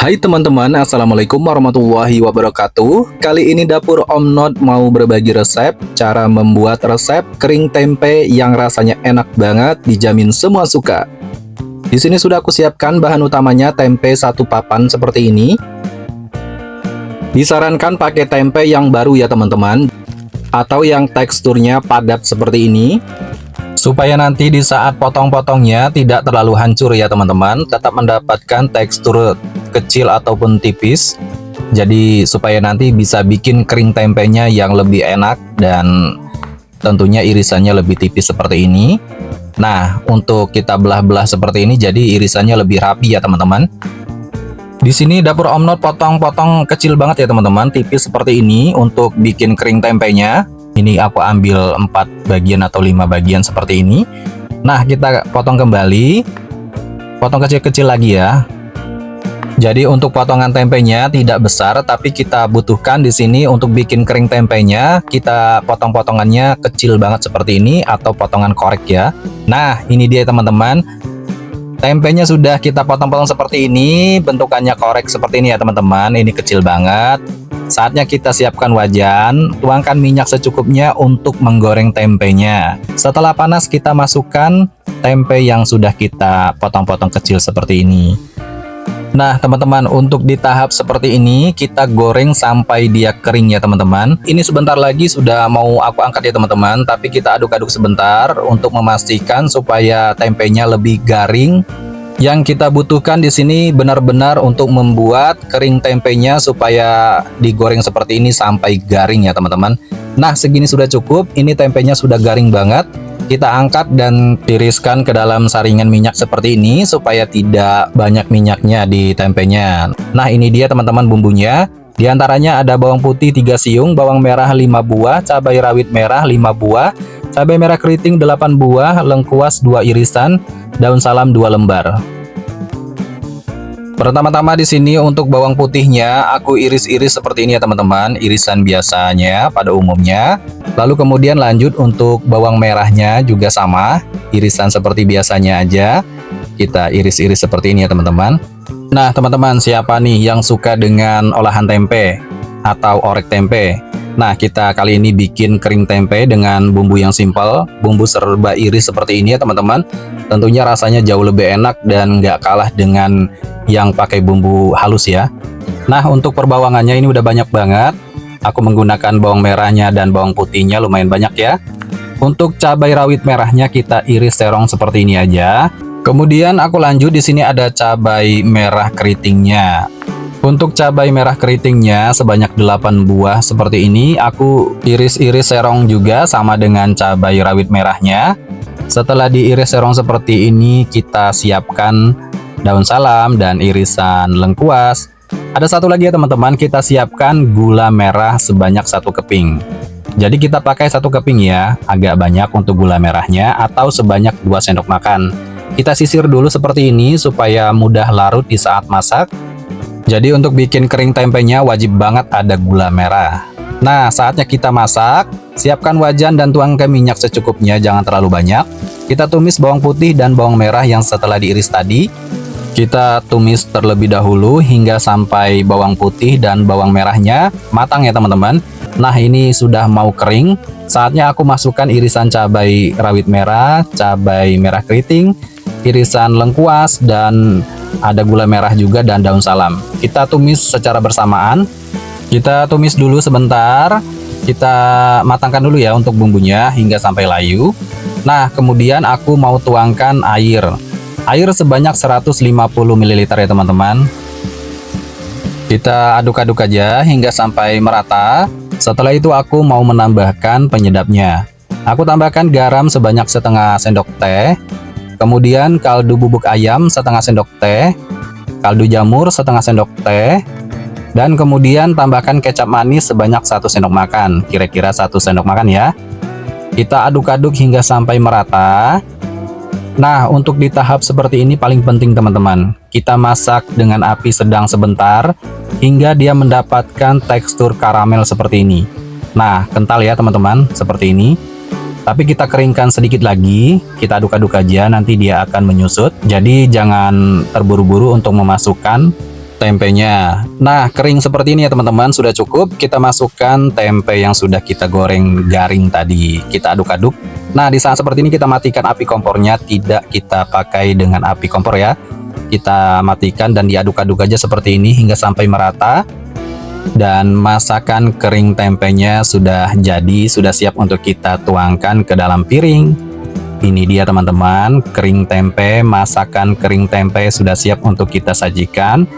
Hai teman-teman, Assalamualaikum warahmatullahi wabarakatuh. Kali ini dapur Om Not mau berbagi resep cara membuat resep kering tempe yang rasanya enak banget, dijamin semua suka. Di sini sudah aku siapkan bahan utamanya tempe satu papan seperti ini. Disarankan pakai tempe yang baru ya teman-teman, atau yang teksturnya padat seperti ini, supaya nanti di saat potong-potongnya tidak terlalu hancur ya teman-teman, tetap mendapatkan tekstur kecil ataupun tipis. Jadi supaya nanti bisa bikin kering tempenya yang lebih enak dan tentunya irisannya lebih tipis seperti ini. Nah, untuk kita belah-belah seperti ini jadi irisannya lebih rapi ya teman-teman. Di sini dapur Om Not potong-potong kecil banget ya teman-teman, tipis seperti ini untuk bikin kering tempenya. Ini aku ambil 4 bagian atau 5 bagian seperti ini. Nah, kita potong kembali. Potong kecil-kecil lagi ya. Jadi untuk potongan tempenya tidak besar, tapi kita butuhkan di sini untuk bikin kering tempenya, kita potong-potongannya kecil banget seperti ini atau potongan korek ya. Nah, ini dia teman-teman. Tempenya sudah kita potong-potong seperti ini, bentukannya korek seperti ini ya teman-teman. Ini kecil banget. Saatnya kita siapkan wajan, tuangkan minyak secukupnya untuk menggoreng tempenya. Setelah panas kita masukkan tempe yang sudah kita potong-potong kecil seperti ini. Nah teman-teman, untuk di tahap seperti ini kita goreng sampai dia kering ya teman-teman. Ini sebentar lagi sudah mau aku angkat ya teman-teman, tapi kita aduk-aduk sebentar untuk memastikan supaya tempenya lebih garing. Yang kita butuhkan di sini benar-benar untuk membuat kering tempenya supaya digoreng seperti ini sampai garing ya teman-teman. Nah segini sudah cukup, ini tempenya sudah garing banget. Kita angkat dan tiriskan ke dalam saringan minyak seperti ini supaya tidak banyak minyaknya di tempenya. Nah ini dia teman-teman bumbunya. Di antaranya ada bawang putih 3 siung, bawang merah 5 buah, cabai rawit merah 5 buah, cabai merah keriting 8 buah, lengkuas 2 irisan, daun salam 2 lembar. Pertama-tama di sini untuk bawang putihnya aku iris-iris seperti ini ya teman-teman, irisan biasanya pada umumnya. Lalu kemudian lanjut untuk bawang merahnya juga sama, irisan seperti biasanya aja. Kita iris-iris seperti ini ya teman-teman. Nah teman-teman, siapa nih yang suka dengan olahan tempe atau orek tempe? Nah kita kali ini bikin kering tempe dengan bumbu yang simpel, bumbu serba iris seperti ini ya teman-teman. Tentunya rasanya jauh lebih enak dan nggak kalah dengan yang pakai bumbu halus ya. Nah untuk perbawangannya ini udah banyak banget. Aku menggunakan bawang merahnya dan bawang putihnya lumayan banyak ya. Untuk cabai rawit merahnya kita iris serong seperti ini aja. Kemudian aku lanjut, di sini ada cabai merah keritingnya. Untuk cabai merah keritingnya sebanyak 8 buah seperti ini. Aku iris-iris serong juga sama dengan cabai rawit merahnya. Setelah diiris serong seperti ini, kita siapkan daun salam dan irisan lengkuas. Ada satu lagi ya teman-teman, kita siapkan gula merah sebanyak 1 keping. Jadi kita pakai 1 keping ya, agak banyak untuk gula merahnya, atau sebanyak 2 sendok makan. Kita sisir dulu seperti ini supaya mudah larut di saat masak. Jadi untuk bikin kering tempenya wajib banget ada gula merah. Nah saatnya kita masak, siapkan wajan dan tuangkan minyak secukupnya, jangan terlalu banyak. Kita tumis bawang putih dan bawang merah yang setelah diiris tadi. Kita tumis terlebih dahulu hingga sampai bawang putih dan bawang merahnya matang ya teman-teman. Nah ini sudah mau kering. Saatnya aku masukkan irisan cabai rawit merah, cabai merah keriting, irisan lengkuas, dan ada gula merah juga dan daun salam. Kita tumis secara bersamaan. Kita tumis dulu sebentar. Kita matangkan dulu ya untuk bumbunya hingga sampai layu. Nah kemudian aku mau tuangkan air. Air sebanyak 150 ml ya teman-teman. Kita aduk-aduk aja hingga sampai merata. Setelah itu aku mau menambahkan penyedapnya. Aku tambahkan garam sebanyak setengah sendok teh. Kemudian kaldu bubuk ayam setengah sendok teh. Kaldu jamur setengah sendok teh. Dan kemudian tambahkan kecap manis sebanyak 1 sendok makan. Kira-kira 1 sendok makan ya. Kita aduk-aduk hingga sampai merata. Nah, untuk di tahap seperti ini paling penting teman-teman. Kita masak dengan api sedang sebentar hingga dia mendapatkan tekstur karamel seperti ini. Nah, kental ya teman-teman, seperti ini. Tapi kita keringkan sedikit lagi, kita aduk-aduk aja, nanti dia akan menyusut. Jadi jangan terburu-buru untuk memasukkan tempenya. Nah, kering seperti ini ya teman-teman, sudah cukup. Kita masukkan tempe yang sudah kita goreng garing tadi. Kita aduk-aduk. Nah, di saat seperti ini kita matikan api kompornya, tidak kita pakai dengan api kompor ya. Kita matikan dan diaduk-aduk aja seperti ini hingga sampai merata. Dan masakan kering tempenya sudah jadi, sudah siap untuk kita tuangkan ke dalam piring. Ini dia teman-teman, kering tempe, masakan kering tempe sudah siap untuk kita sajikan.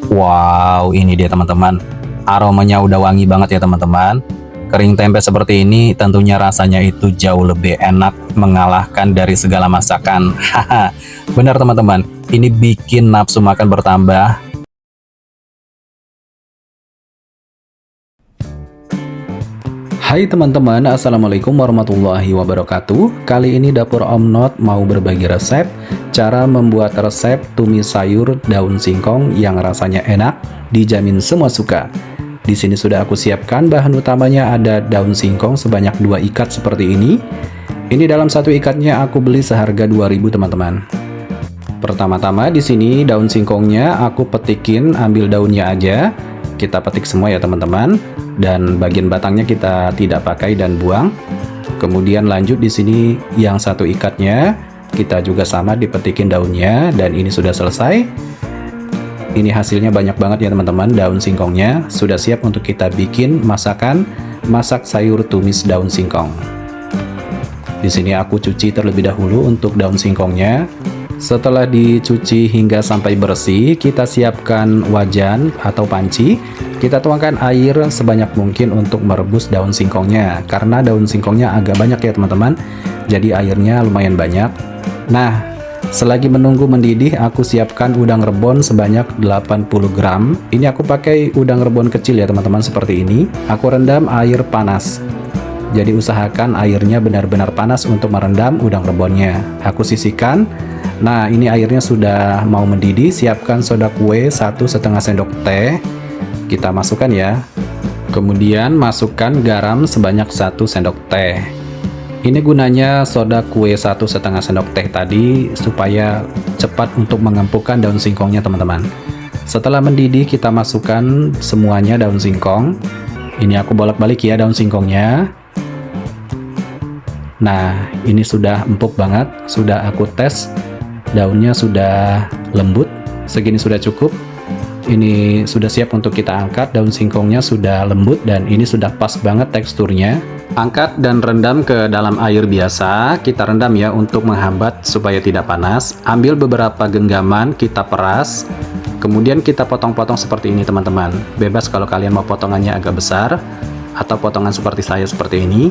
Wow, ini dia teman-teman. Aromanya udah wangi banget ya teman-teman. Kering tempe seperti ini tentunya rasanya itu jauh lebih enak, mengalahkan dari segala masakan. Haha, benar teman-teman, ini bikin nafsu makan bertambah. Hai teman-teman, assalamualaikum warahmatullahi wabarakatuh. Kali ini dapur Om Not mau berbagi resep cara membuat resep tumis sayur daun singkong yang rasanya enak, dijamin semua suka. Di sini sudah aku siapkan bahan utamanya, ada daun singkong sebanyak 2 ikat seperti ini. Ini dalam satu ikatnya aku beli seharga 2.000 teman-teman. Pertama-tama di sini daun singkongnya aku petikin, ambil daunnya aja. Kita petik semua ya teman-teman, dan bagian batangnya kita tidak pakai dan buang. Kemudian lanjut di sini yang satu ikatnya kita juga sama dipetikin daunnya, dan ini sudah selesai. Ini hasilnya banyak banget ya teman-teman, daun singkongnya sudah siap untuk kita bikin masak sayur tumis daun singkong. Di sini aku cuci terlebih dahulu untuk daun singkongnya. Setelah dicuci hingga sampai bersih, kita siapkan wajan atau panci. Kita tuangkan air sebanyak mungkin untuk merebus daun singkongnya. Karena daun singkongnya agak banyak ya teman-teman, jadi airnya lumayan banyak. Nah, selagi menunggu mendidih, aku siapkan udang rebon sebanyak 80 gram. Ini aku pakai udang rebon kecil ya teman-teman, seperti ini. Aku rendam air panas. Jadi usahakan airnya benar-benar panas untuk merendam udang rebonnya. Aku sisihkan. Nah, ini airnya sudah mau mendidih. Siapkan soda kue 1,5 sendok teh. Kita masukkan ya. Kemudian masukkan garam sebanyak 1 sendok teh. Ini gunanya soda kue 1,5 sendok teh tadi supaya cepat untuk mengempukkan daun singkongnya teman-teman. Setelah mendidih kita masukkan semuanya daun singkong. Ini aku bolak-balik ya daun singkongnya. Nah, ini sudah empuk banget, sudah aku tes, daunnya sudah lembut, segini sudah cukup. Ini sudah siap untuk kita angkat, daun singkongnya sudah lembut dan ini sudah pas banget teksturnya. Angkat dan rendam ke dalam air biasa, kita rendam ya untuk menghambat supaya tidak panas. Ambil beberapa genggaman, kita peras, kemudian kita potong-potong seperti ini teman-teman. Bebas kalau kalian mau potongannya agak besar, atau potongan seperti saya seperti ini.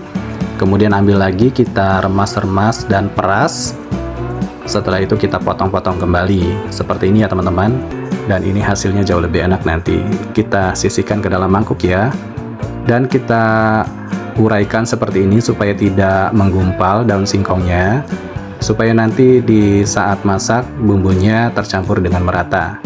Kemudian ambil lagi, kita remas-remas dan peras. Setelah itu kita potong-potong kembali seperti ini ya teman-teman. Dan ini hasilnya jauh lebih enak nanti. Kita sisihkan ke dalam mangkuk ya. Dan kita uraikan seperti ini supaya tidak menggumpal daun singkongnya. Supaya nanti di saat masak bumbunya tercampur dengan merata.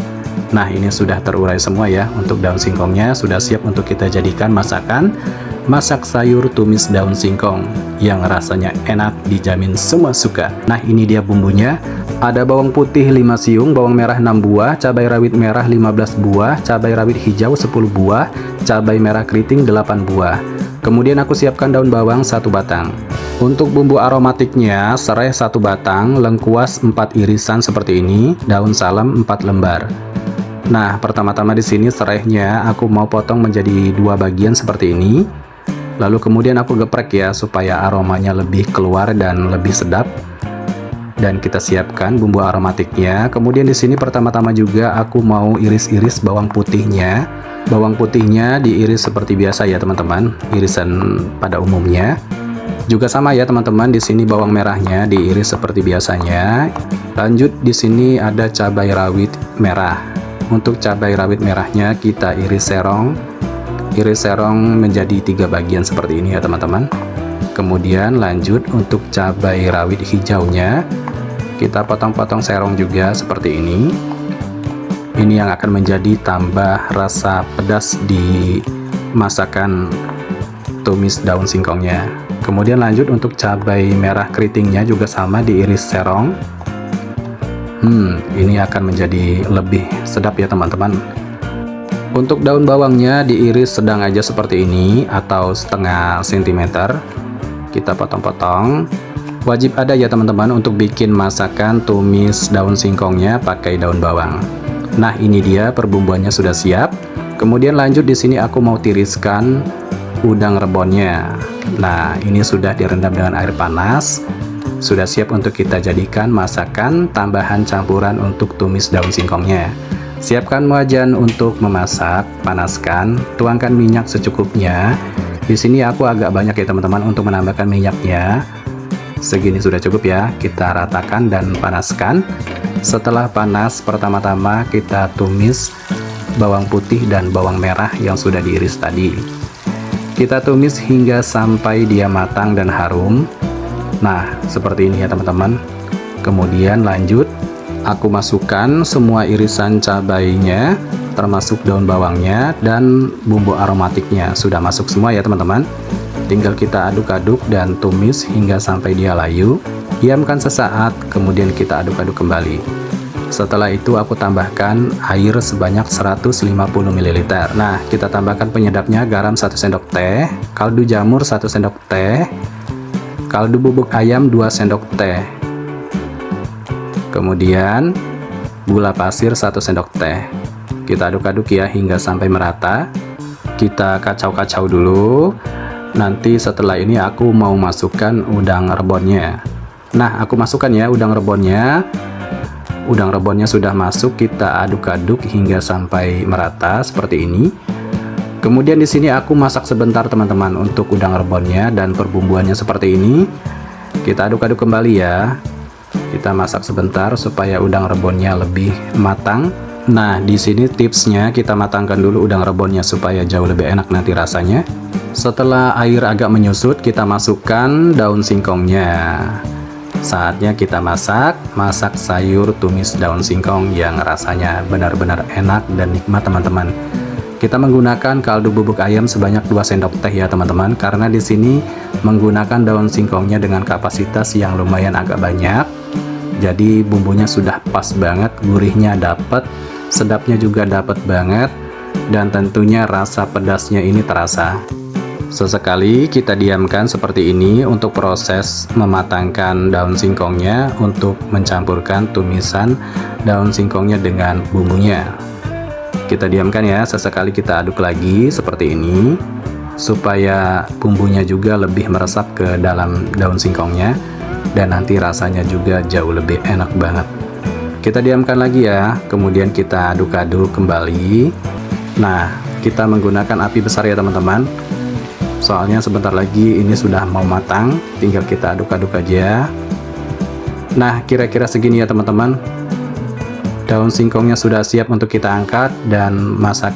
Nah, ini sudah terurai semua ya untuk daun singkongnya. Sudah siap untuk kita jadikan masak sayur tumis daun singkong yang rasanya enak, dijamin semua suka. Nah, ini dia bumbunya. Ada bawang putih 5 siung, bawang merah 6 buah, cabai rawit merah 15 buah, cabai rawit hijau 10 buah, cabai merah keriting 8 buah. Kemudian aku siapkan daun bawang 1 batang. Untuk bumbu aromatiknya, serai 1 batang, lengkuas 4 irisan seperti ini, daun salam 4 lembar. Nah, pertama-tama di sini serainya aku mau potong menjadi 2 bagian seperti ini. Lalu kemudian aku geprek ya supaya aromanya lebih keluar dan lebih sedap. Dan kita siapkan bumbu aromatiknya. Kemudian di sini pertama-tama juga aku mau iris-iris bawang putihnya. Bawang putihnya diiris seperti biasa ya teman-teman, irisan pada umumnya. Juga sama ya teman-teman, di sini bawang merahnya diiris seperti biasanya. Lanjut di sini ada cabai rawit merah. Untuk cabai rawit merahnya kita iris serong. Iris serong menjadi 3 bagian seperti ini ya teman-teman. Kemudian lanjut untuk cabai rawit hijaunya, kita potong-potong serong juga seperti ini. Ini yang akan menjadi tambah rasa pedas di masakan tumis daun singkongnya. Kemudian lanjut untuk cabai merah keritingnya juga sama, diiris serong. Ini akan menjadi lebih sedap ya teman-teman. Untuk daun bawangnya diiris sedang aja seperti ini atau setengah sentimeter. Kita potong-potong. Wajib ada ya teman-teman untuk bikin masakan tumis daun singkongnya pakai daun bawang. Nah, ini dia perbumbuannya sudah siap. Kemudian lanjut di sini aku mau tiriskan udang rebonnya. Nah, ini sudah direndam dengan air panas. Sudah siap untuk kita jadikan masakan tambahan campuran untuk tumis daun singkongnya. Siapkan wajan untuk memasak, panaskan, tuangkan minyak secukupnya. Di sini aku agak banyak ya teman-teman untuk menambahkan minyaknya. Segini sudah cukup ya, kita ratakan dan panaskan. Setelah panas, pertama-tama kita tumis bawang putih dan bawang merah yang sudah diiris tadi. Kita tumis hingga sampai dia matang dan harum. Nah, seperti ini ya teman-teman. Kemudian lanjut, aku masukkan semua irisan cabainya, termasuk daun bawangnya dan bumbu aromatiknya. Sudah masuk semua ya teman-teman. Tinggal kita aduk-aduk dan tumis hingga sampai dia layu. Diamkan sesaat, kemudian kita aduk-aduk kembali. Setelah itu aku tambahkan air sebanyak 150 ml. Nah, kita tambahkan penyedapnya, garam 1 sendok teh, kaldu jamur 1 sendok teh, kaldu bubuk ayam 2 sendok teh. Kemudian gula pasir 1 sendok teh. Kita aduk-aduk ya hingga sampai merata. Kita kacau-kacau dulu. Nanti setelah ini aku mau masukkan udang rebonnya. Nah, aku masukkan ya udang rebonnya. Udang rebonnya sudah masuk, kita aduk-aduk hingga sampai merata seperti ini. Kemudian di sini aku masak sebentar teman-teman untuk udang rebonnya dan perbumbuannya seperti ini. Kita aduk-aduk kembali ya. Kita masak sebentar supaya udang rebonnya lebih matang. Nah, di sini tipsnya kita matangkan dulu udang rebonnya supaya jauh lebih enak nanti rasanya. Setelah air agak menyusut, kita masukkan daun singkongnya. Saatnya kita masak sayur tumis daun singkong yang rasanya benar-benar enak dan nikmat teman-teman. Kita menggunakan kaldu bubuk ayam sebanyak 2 sendok teh ya teman-teman, karena di sini menggunakan daun singkongnya dengan kapasitas yang lumayan agak banyak. Jadi bumbunya sudah pas banget, gurihnya dapat, sedapnya juga dapat banget, dan tentunya rasa pedasnya ini terasa. Sesekali kita diamkan seperti ini untuk proses mematangkan daun singkongnya untuk mencampurkan tumisan daun singkongnya dengan bumbunya. Kita diamkan ya, sesekali kita aduk lagi seperti ini supaya bumbunya juga lebih meresap ke dalam daun singkongnya dan nanti rasanya juga jauh lebih enak banget. Kita diamkan lagi ya, kemudian kita aduk-aduk kembali. Nah, kita menggunakan api besar ya teman-teman, soalnya sebentar lagi ini sudah mau matang, tinggal kita aduk-aduk aja. Nah, kira-kira segini ya teman-teman. Daun singkongnya sudah siap untuk kita angkat dan masak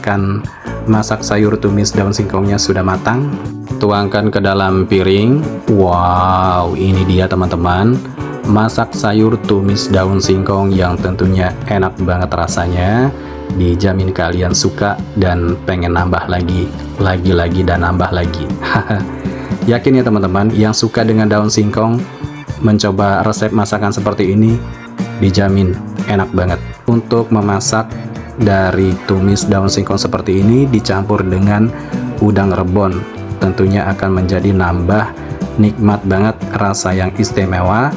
sayur tumis daun singkongnya sudah matang. Tuangkan ke dalam piring. Wow, ini dia teman-teman, masak sayur tumis daun singkong yang tentunya enak banget rasanya. Dijamin kalian suka dan pengen nambah lagi dan nambah lagi. Yakin ya teman-teman, yang suka dengan daun singkong mencoba resep masakan seperti ini dijamin enak banget. Untuk memasak dari tumis daun singkong seperti ini dicampur dengan udang rebon, tentunya akan menjadi nambah nikmat banget, rasa yang istimewa.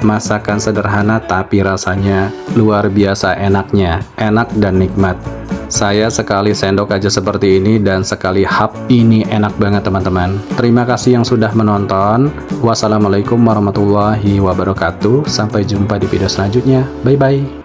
Masakan sederhana tapi rasanya luar biasa enaknya, enak dan nikmat. Saya sekali sendok aja seperti ini dan sekali hap ini enak banget teman-teman. Terima kasih yang sudah menonton. Wassalamualaikum warahmatullahi wabarakatuh. Sampai jumpa di video selanjutnya. Bye bye.